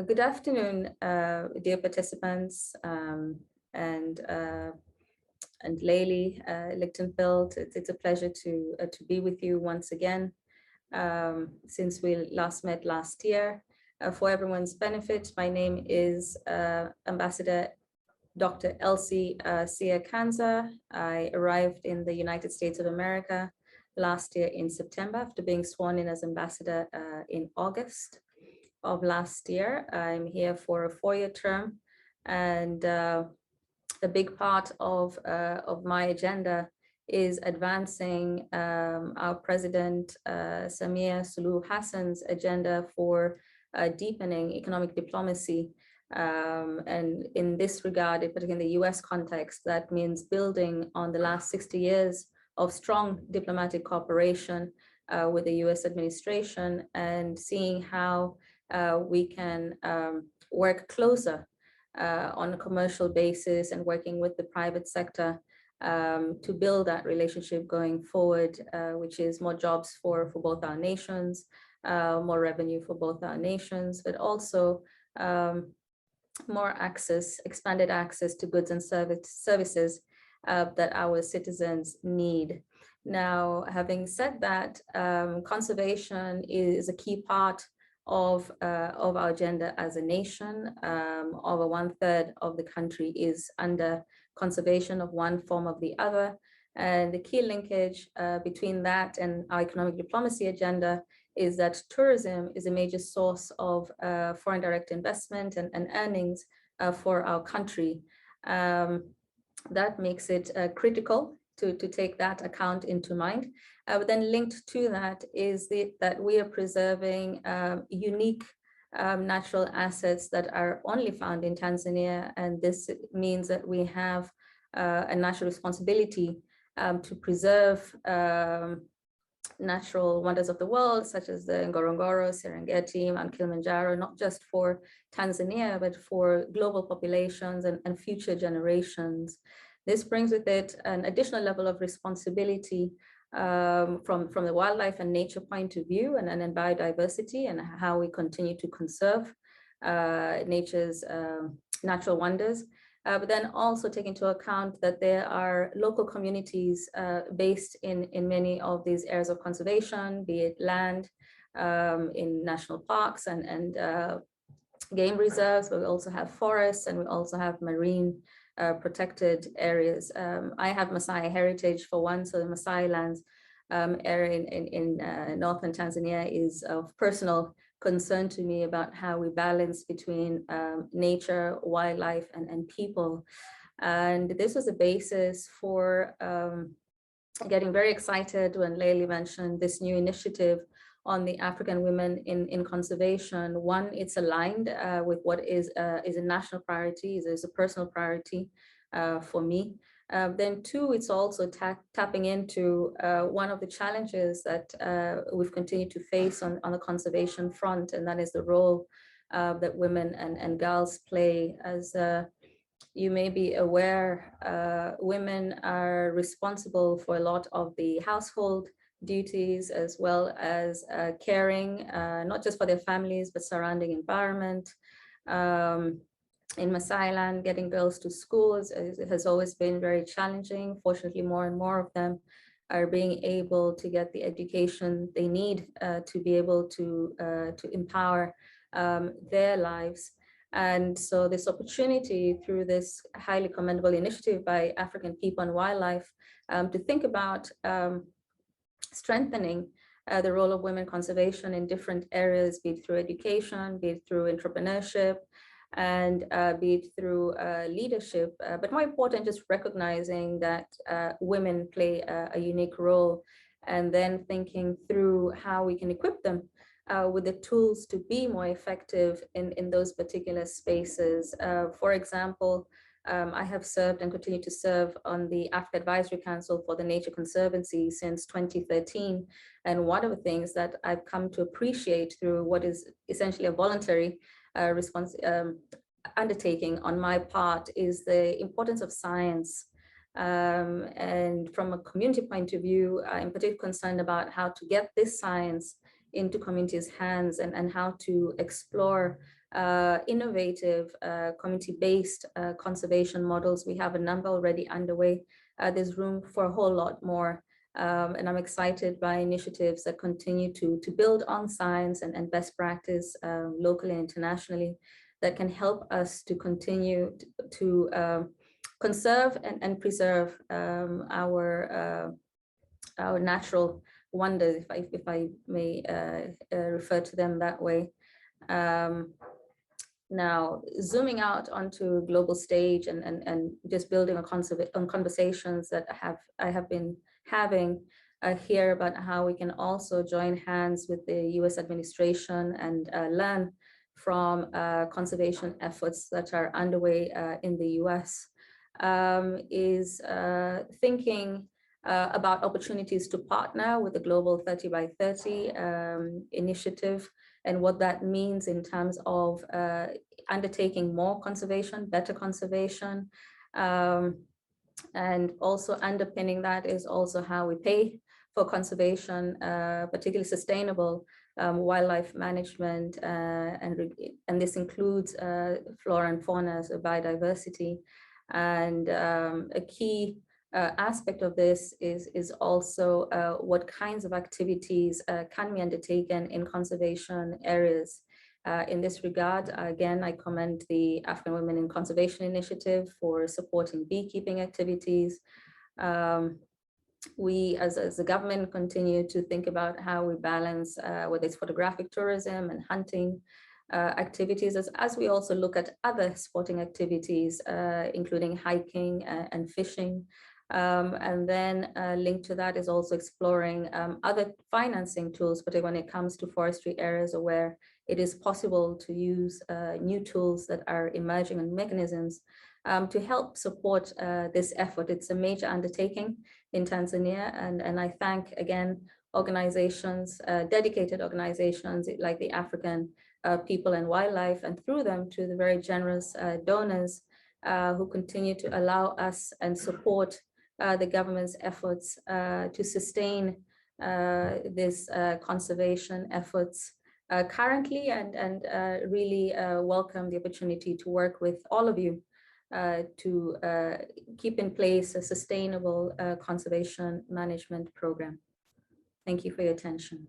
Good afternoon, dear participants, and Layli Lichtenfeld. It's a pleasure to be with you once again since we last met last year. For everyone's benefit, my name is Ambassador Dr. Elsie Kanza. I arrived in the United States of America last year in September after being sworn in as ambassador in August of last year. I'm here for a 4-year term, and a big part of my agenda is advancing our President Samia Suluhu Hassan's agenda for deepening economic diplomacy. And in this regard, particularly in the US context, that means building on the last 60 years of strong diplomatic cooperation with the US administration and seeing how we can work closer on a commercial basis and working with the private sector to build that relationship going forward, which is more jobs for both our nations, more revenue for both our nations, but also more access, expanded access to goods and services that our citizens need. Now, having said that, conservation is a key part of our agenda as a nation. Over 1/3 of the country is under conservation of one form or the other. And the key linkage between that and our economic diplomacy agenda is that tourism is a major source of foreign direct investment and earnings for our country. That makes it critical to take that account into mind. But then linked to that is that we are preserving unique natural assets that are only found in Tanzania. And this means that we have a national responsibility to preserve natural wonders of the world, such as the Ngorongoro, Serengeti, Mount Kilimanjaro, not just for Tanzania, but for global populations and future generations. This brings with it an additional level of responsibility from the wildlife and nature point of view and in biodiversity and how we continue to conserve nature's natural wonders. But then also take into account that there are local communities based in many of these areas of conservation, be it land, in national parks and game reserves, but we also have forests and we also have marine protected areas. I have Maasai heritage for one, so the Maasai lands area in northern Tanzania is of personal concern to me about how we balance between nature, wildlife, and people. And this was a basis for getting very excited when Layli mentioned this new initiative on the African women in conservation. One, it's aligned with what is a national priority, is a personal priority for me. Then two, it's also tapping into one of the challenges that we've continued to face on the conservation front, and that is the role that women and girls play. As you may be aware, women are responsible for a lot of the household duties, as well as caring, not just for their families, but surrounding environment. In Maasai land, getting girls to school has always been very challenging. Fortunately, more and more of them are being able to get the education they need to be able to empower their lives. And so this opportunity through this highly commendable initiative by African People and Wildlife to think about strengthening the role of women conservation in different areas, be it through education, be it through entrepreneurship, and be it through leadership, but more important, just recognizing that women play a unique role, and then thinking through how we can equip them with the tools to be more effective in those particular spaces. For example, I have served and continue to serve on the Africa Advisory Council for the Nature Conservancy since 2013. And one of the things that I've come to appreciate through what is essentially a voluntary undertaking on my part is the importance of science. And from a community point of view, I'm particularly concerned about how to get this science into communities' hands and how to explore innovative community-based conservation models. We have a number already underway. There's room for a whole lot more. And I'm excited by initiatives that continue to build on science and best practice locally and internationally that can help us to continue to conserve and preserve our natural wonders, if I may refer to them that way. Now, zooming out onto a global stage and just building on conversations that I have been having here about how we can also join hands with the US administration and learn from conservation efforts that are underway in the US, is thinking about opportunities to partner with the Global 30 by 30 initiative, and what that means in terms of undertaking more conservation, better conservation. And also underpinning that is also how we pay for conservation, particularly sustainable wildlife management, and this includes flora and fauna, so biodiversity. And a key aspect of this is also what kinds of activities can be undertaken in conservation areas. In this regard, again, I commend the African Women in Conservation Initiative for supporting beekeeping activities. We, as a government, continue to think about how we balance whether it's photographic tourism and hunting activities, as we also look at other sporting activities, including hiking and fishing. And then linked to that is also exploring other financing tools, particularly when it comes to forestry areas where it is possible to use new tools that are emerging and mechanisms to help support this effort. It's a major undertaking in Tanzania, and I thank again organizations, dedicated organizations like the African People and Wildlife, and through them to the very generous donors who continue to allow us and support the government's efforts to sustain this conservation efforts currently, and really welcome the opportunity to work with all of you to keep in place a sustainable conservation management program. Thank you for your attention.